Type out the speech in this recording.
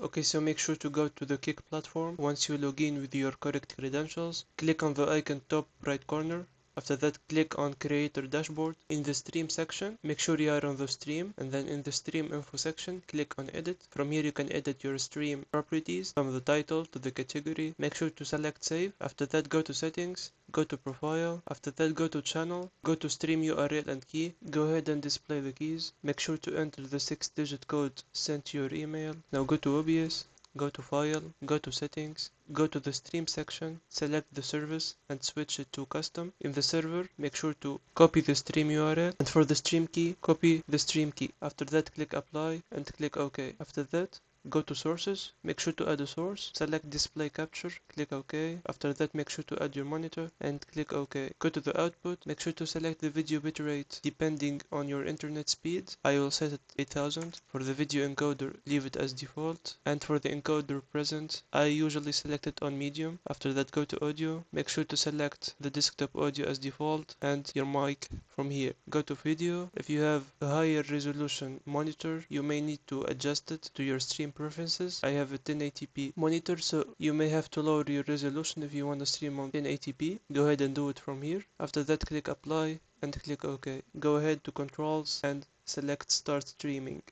Okay, so make sure to go to the Kick platform. Once you log in with your correct credentials, click on the icon top right corner. After that, click on Creator Dashboard. In the Stream section, make sure you are on the stream, and then in the Stream Info section, click on Edit. From here, you can edit your stream properties from the title to the category. Make sure to select Save. After that, go to Settings, go to Profile. After that, go to Channel, go to Stream URL and Key. Go ahead and display the keys. Make sure to enter the 6-digit code sent to your email. Now go to OBS. Go to File, go to Settings, go to the Stream section, select the service and switch it to Custom. In the server, make sure to copy the stream URL, and for the stream key, copy the stream key. After that, click Apply and click OK. After that, go to Sources, make sure to add a source, select Display Capture, click OK. After that, make sure to add your monitor and click OK. Go to the output, make sure to select the video bitrate depending on your internet speed. I will set it 8000. For the video encoder, leave it as default, and for the encoder present, I usually select it on medium. After that, go to audio, make sure to select the desktop audio as default and your mic from here. Go to video. If you have a higher resolution monitor, you may need to adjust it to your stream preferences. I have a 1080p monitor, so you may have to lower your resolution if you want to stream on 1080p. Go ahead and do it from here. After that, click Apply and click OK. Go ahead to Controls and select Start Streaming.